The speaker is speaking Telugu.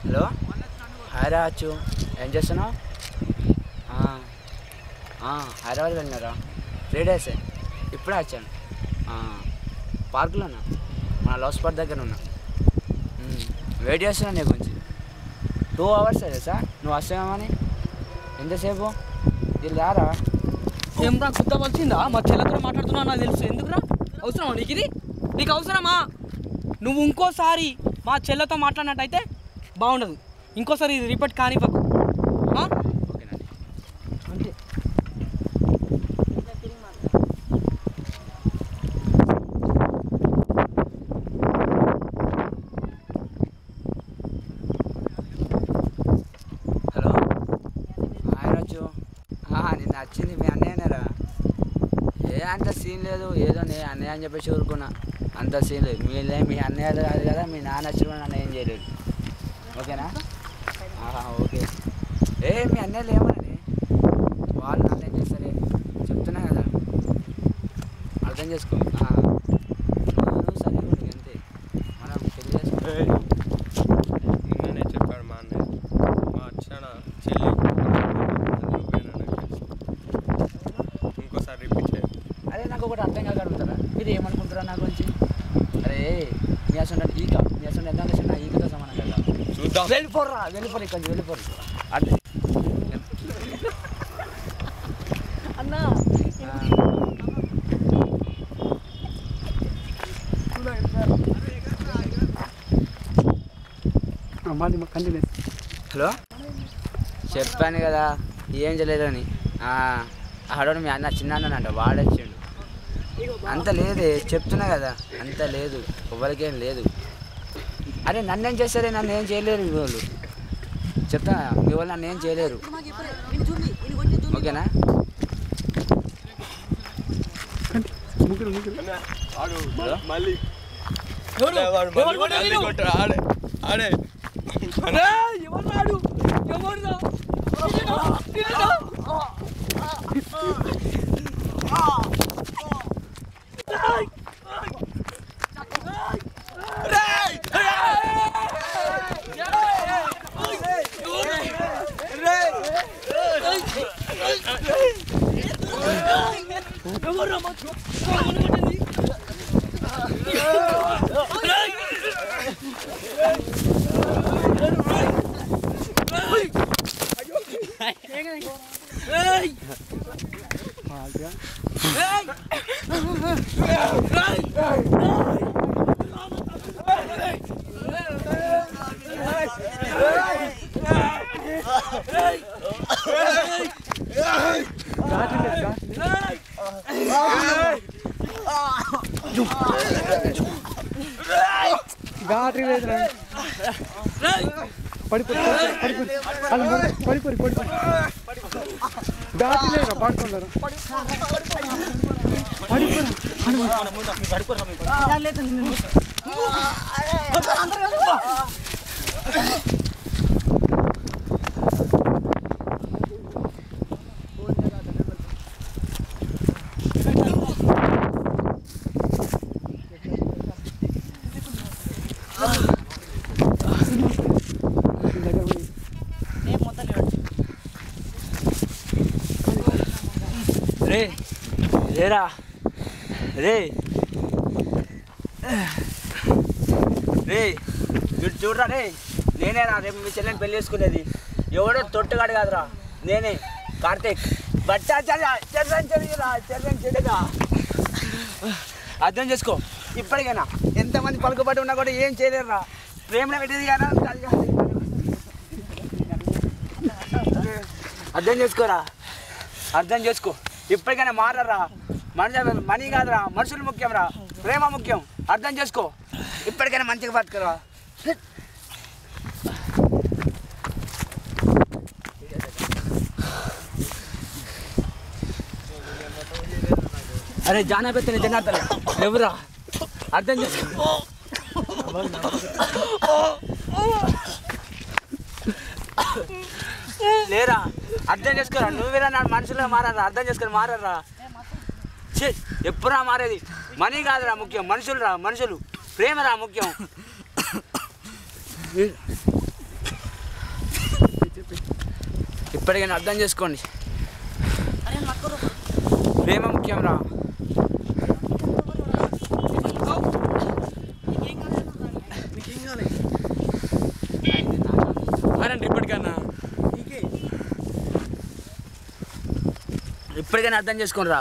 హలో హాయ్ రాచ్చు ఏం చేస్తున్నావు? హైదరాబాద్ వెళ్ళినారా? 3 days ఇప్పుడే వచ్చాను. పార్కులో ఉన్నా, మన లవ్ స్పాట్ దగ్గర ఉన్నా. వెయిట్ చేస్తున్నా నీ గురించి. 2 hours సార్ నువ్వు వస్తావేమని. ఎంతసేపు ఇది రారా? ఏం రా గుద్ద వచ్చిందా? మా చెల్లెతో మాట్లాడుతున్నా నాకు తెలుసు. ఎందుకురా అవసరమా నీకు ఇది? నీకు అవసరమా? నువ్వు ఇంకోసారి మా చెల్లెతో మాట్లాడినట్టయితే బాగుండదు. ఇంకోసారి ఇది రిపీట్ కానివ్వకు. ఓకేనండి. అంతే. హలో హాయ్ రాజు. నిన్న వచ్చింది మీ అన్నయ్యనేరా? అంత సీన్ లేదు, ఏదో నేను అన్నయ్య అని చెప్పేసి ఊరుకున్నా. అంత సీన్ లేదు. మీ అన్నయ్య కాదు కదా, మీ నాన్న వచ్చి కూడా నన్ను ఏం చేయలేదు. ఓకేనా? ఓకే. మీ అన్నయ్యలు ఏమని వాళ్ళు నన్ను ఏం చేస్తారే చెప్తున్నా కదా, అర్థం చేసుకో. నువ్వు సరే అంతే, మనం పెళ్లి చేసుకో. నిన్ననే చెప్పాడు మా అన్నయ్య, మా అచ్చాన చెల్లి ఇంకోసారి రిపీట్ చేయాలి. అరే నాకు ఒకటి అర్థం కాక అడుగుతారా, మీరు ఏమనుకుంటారా నా గురించి? అరే మీ అసలు మీ అసలు ఎంత చేసి నా ఈకతో సమానం కదా. చూద్దాం. వెళ్ళిపోరా ఇక్కడ వెళ్ళిపోరు. అర్థం అన్నా హలో చెప్పాను కదా ఏం చేయలేదు అని. ఆడోడు మీ అన్న చిన్న అన్నంట, వాడొచ్చాడు. అంత లేదే, చెప్తున్నా కదా, అంత లేదు, ఎవరికేం లేదు. అరే నన్నేం చేస్తారే, నన్ను ఏం చేయలేరు మీ వాళ్ళు. చెప్తా మీ వాళ్ళు నన్ను ఏం చేయలేరు. ఓకేనా? మళ్ళీ ఆడే రేరా రే మీరు చూడరా రే, నేనేరా రేపు మీ చెల్లెని పెళ్లి చేసుకునేది. ఎవడో తొట్టుగాడు కాదురా, నేనే కార్తీక్ భట్టాచార్య. చెల్లెగా అర్థం చేసుకో. ఇప్పటికైనా ఎంతమంది పలుకుబడి ఉన్నా కూడా ఏం చేయలేరురా. ప్రేమలో పెట్టేది కదా, అర్థం చేసుకోరా, అర్థం చేసుకో. ఇప్పటికైనా మారరా. మనీ కాదురా, మనుషులు ముఖ్యం రా, ప్రేమ ముఖ్యం. అర్థం చేసుకో. ఇప్పటికైనా మంచిగా బతకరా. అరే జానా పెత్తని జనార్దన్ ఎవరా, అర్థం చేసుకో. లేరా, అర్థం చేసుకోరా. నువ్వేరా నా మనుషులుగా మారరా, అర్థం చేసుకొని మారరా. ఎప్పుడా మారేది? మనీ కాదురా ముఖ్యం, మనుషులు రా, మనుషులు ప్రేమరా ముఖ్యం. ఇప్పటికైనా అర్థం చేసుకోండి. ప్రేమ ముఖ్యం రా. ఇప్పటికైనా అర్థం చేసుకోండి రా.